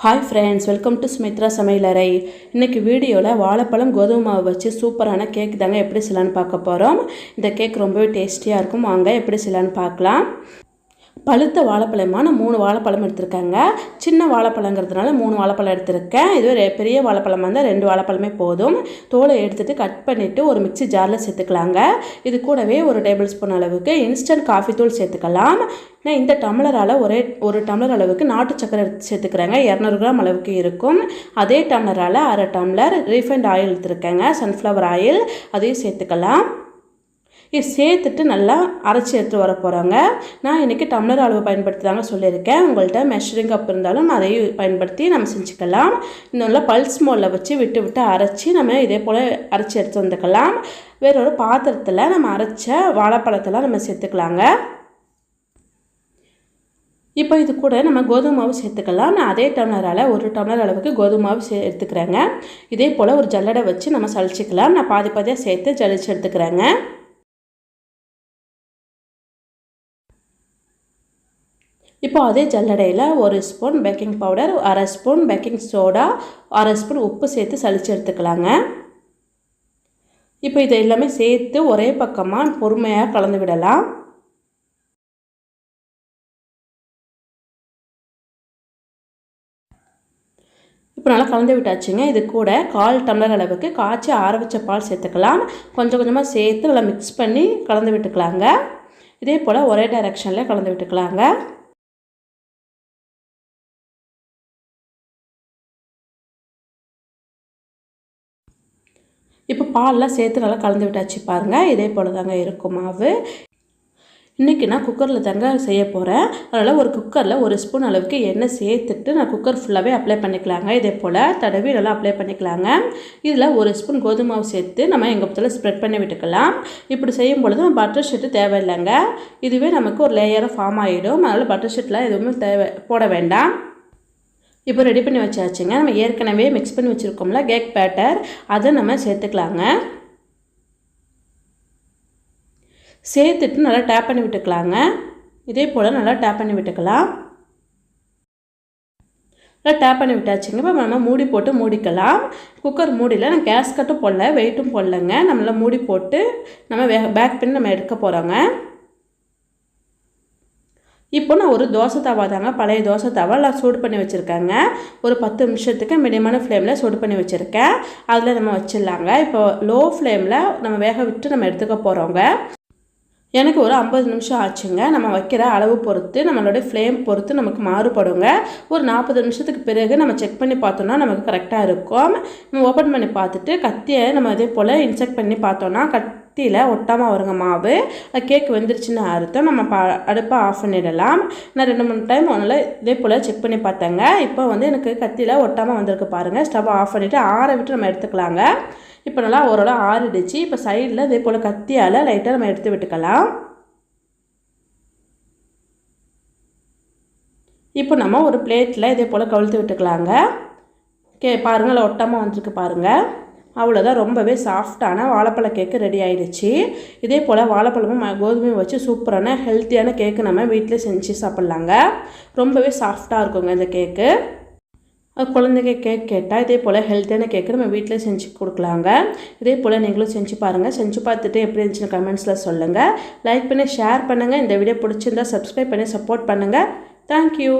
Hi friends welcome to Sumitra சமையலறை இன்னைக்கு வீடியோல வாழைப்பழம் கோதுமை மாவு வச்சு சூப்பரான கேக் தாங்க எப்படி செய்யலாம்னு பார்க்க போறோம். இந்த கேக் ரொம்பவே டேஸ்டியா இருக்கும். வாங்க எப்படி செய்யலாம்னு பார்க்கலாம். பழுத்த வாழைப்பழமான 3 வாழைப்பழம் எடுத்துர்க்கங்க. சின்ன வாழைப்பழங்கிறதுனால 3 வாழைப்பழம் எடுத்துர்க்கேன். இதுவே பெரிய வாழைப்பழமா இருந்தா 2 வாழைப்பழமே போதும். தோலை எடுத்துட்டு கட் பண்ணிட்டு ஒரு மிக்ஸி ஜார்ல சேர்த்துக்கலாங்க. இது கூடவே ஒரு டேபிள் ஸ்பூன் அளவுக்கு இன்ஸ்டன்ட் காபி தூள் சேர்த்துக்கலாம். நான் இந்த டம்ளரால ஒரு டம்ளர் அளவுக்கு நாட்டு சக்கரை சேர்த்துக்கறேங்க. 200 கிராம் அளவுக்கு இருக்கும். அதே டம்ளரால அரை டம்ளர் ரீஃபைண்ட் ஆயில் எடுத்துர்க்கேங்க. சன்ஃப்ளவர் ஆயில் அதையும் சேர்த்துக்கலாம். இது சேர்த்துட்டு நல்லா அரைச்சி எடுத்து வர போகிறாங்க. நான் இன்றைக்கி டம்ளர் அளவு பயன்படுத்தி தாங்க சொல்லியிருக்கேன். உங்கள்கிட்ட மெஷரிங் கப் இருந்தாலும் அதையும் பயன்படுத்தி நம்ம செஞ்சுக்கலாம். நல்லா பல்ஸ் மோடில் வச்சு விட்டு அரைச்சி நம்ம இதே போல் அரைச்சி எடுத்து வந்துக்கலாம். வேறொரு பாத்திரத்தில் நம்ம அரைச்ச வாழைப்பழத்தெல்லாம் நம்ம சேர்த்துக்கலாங்க. இப்போ இது கூட நம்ம கோதுமை மாவு சேர்த்துக்கலாம். நான் அதே டம்ளரால் ஒரு டம்ளர் அளவுக்கு கோதுமை மாவு எடுத்துக்கிறேங்க. இதே போல் ஒரு ஜல்லடை வச்சு நம்ம சளிச்சிக்கலாம். நான் பாதியாக சேர்த்து ஜலிச்சு எடுத்துக்கிறேங்க. இப்போ அதே ஜல்லடையில் 1 ஸ்பூன் பேக்கிங் பவுடர், அரை ஸ்பூன் பேக்கிங் சோடா, அரை ஸ்பூன் உப்பு சேர்த்து சளிச்சு எடுத்துக்கலாங்க. இப்போ இதை எல்லாமே சேர்த்து ஒரே பக்கமாக பொறுமையாக கலந்து விடலாம். இப்போ நல்லா கலந்து விட்டாச்சுங்க. இது கூட 1/4 டம்ளர் அளவுக்கு காய்ச்சி ஆற வச்ச பால் சேர்த்துக்கலாம். கொஞ்சம் கொஞ்சமாக சேர்த்து நல்லா மிக்ஸ் பண்ணி கலந்து விட்டுக்கலாங்க. இதே போல் ஒரே டைரெக்ஷனில் கலந்து விட்டுக்கலாங்க. இப்போ பால்லாம் சேர்த்து நல்லா கலந்து விட்டாச்சு பாருங்கள். இதே போல் தாங்க இருக்கும் மாவு. இன்றைக்கி நான் குக்கரில் தாங்க செய்ய போகிறேன். அதனால் ஒரு குக்கரில் 1 ஸ்பூன் அளவுக்கு எண்ணெய் சேர்த்துட்டு நான் குக்கர் ஃபுல்லாகவே அப்ளை பண்ணிக்கலாங்க. இதே போல் தடவி நல்லா அப்ளை பண்ணிக்கலாங்க. இதில் 1 ஸ்பூன் கோதுமை மாவு சேர்த்து நம்ம எங்கள் பக்கத்தில் ஸ்ப்ரெட் பண்ணி விட்டுக்கலாம். இப்படி செய்யும் பொழுது நம்ம பட்டர் ஷீட்டு தேவையில்லைங்க. இதுவே நமக்கு ஒரு லேயராக ஃபார்ம் ஆகிடும். அதனால் பட்டர் ஷீட்லாம் எதுவுமே போட வேண்டாம். இப்போ ரெடி பண்ணி வச்சாச்சுங்க. நம்ம ஏற்கனவே மிக்ஸ் பண்ணி வச்சுருக்கோம்ல கேக் பேட்டர், அதை நம்ம சேர்த்துக்கலாங்க. சேர்த்துட்டு நல்லா டேப் பண்ணி விட்டுக்கலாங்க. இதே போல் நல்லா டேப் பண்ணி விட்டுக்கலாம். நல்லா டேப் பண்ணி விட்டாச்சுங்க. இப்போ நம்ம மூடி போட்டு மூடிக்கலாம். குக்கர் மூடியில் நான் கேஸ் கட்டும் போடல, வெயிட்டும் போடலைங்க. நம்மளால் மூடி போட்டு நம்ம பேக் பண்ணி நம்ம எடுக்க போகிறோங்க. இப்போ நான் ஒரு தோசை தவா தாங்க, பழைய தோசை தவா நான் சூடு பண்ணி வச்சுருக்கேங்க. ஒரு 10 நிமிஷத்துக்கு மீடியமான ஃப்ளேமில் சூடு பண்ணி வச்சுருக்கேன். அதில் நம்ம வச்சிடலாங்க. இப்போ லோ ஃப்ளேமில் நம்ம வேக விட்டு நம்ம எடுத்துக்க போகிறோங்க. எனக்கு ஒரு 50 நிமிஷம் ஆச்சுங்க. நம்ம வைக்கிற அளவு பொறுத்து நம்மளோட ஃப்ளேம் பொறுத்து நமக்கு மாறுபடுங்க. ஒரு 40 நிமிஷத்துக்கு பிறகு நம்ம செக் பண்ணி பார்த்தோன்னா நமக்கு கரெக்டாக இருக்கும். நம்ம ஓப்பன் பண்ணி பார்த்துட்டு கத்தியை நம்ம இதே போல் இன்செக்ட் பண்ணி பார்த்தோன்னா கத்தியில் ஒட்டாமல் வருங்க மாவு. கேக் வெந்துருச்சுன்னு அர்த்தம். நம்ம அடுப்பை ஆஃப் பண்ணிடலாம். நான் 2-3 டைம் அதனால் இதே போல் செக் பண்ணி பார்த்தேங்க. இப்போ எனக்கு கத்தியில் ஒட்டாமல் வந்திருக்கு பாருங்கள். ஸ்டவ் ஆஃப் பண்ணிவிட்டு ஆற விட்டு நம்ம எடுத்துக்கலாங்க. இப்போ நல்லா ஓரளவு ஆறிடுச்சு. இப்போ சைடில் இதே போல் கத்தியால் லைட்டாக நம்ம எடுத்து விட்டுக்கலாம். இப்போ நம்ம ஒரு பிளேட்டில் இதே போல் கவிழ்த்து விட்டுக்கலாங்க. பாருங்கள் ஒட்டாமல் வந்துருக்கு பாருங்கள். அவ்வளோதான், ரொம்பவே சாஃப்டான வாழைப்பழ கேக்கு ரெடி ஆகிடுச்சு. இதே போல் வாழைப்பழமும் கோதுமையும் வச்சு சூப்பரான ஹெல்த்தியான கேக்கு நம்ம வீட்டில் செஞ்சு சாப்பிட்லாங்க. ரொம்பவே சாஃப்டாக இருக்குங்க இந்த கேக்கு. குழந்தைங்க கேக் கேட்டால் இதே போல் ஹெல்த்தியான கேக்கு நம்ம வீட்டில் செஞ்சு கொடுக்கலாங்க. இதே போல் நீங்களும் செஞ்சு பாருங்கள். செஞ்சு பார்த்துட்டு எப்படி இருந்துச்சுன்னு கமெண்ட்ஸில் சொல்லுங்கள். லைக் பண்ணி ஷேர் பண்ணுங்கள். இந்த வீடியோ பிடிச்சிருந்தால் சப்ஸ்கிரைப் பண்ணி சப்போர்ட் பண்ணுங்கள். தேங்க்யூ.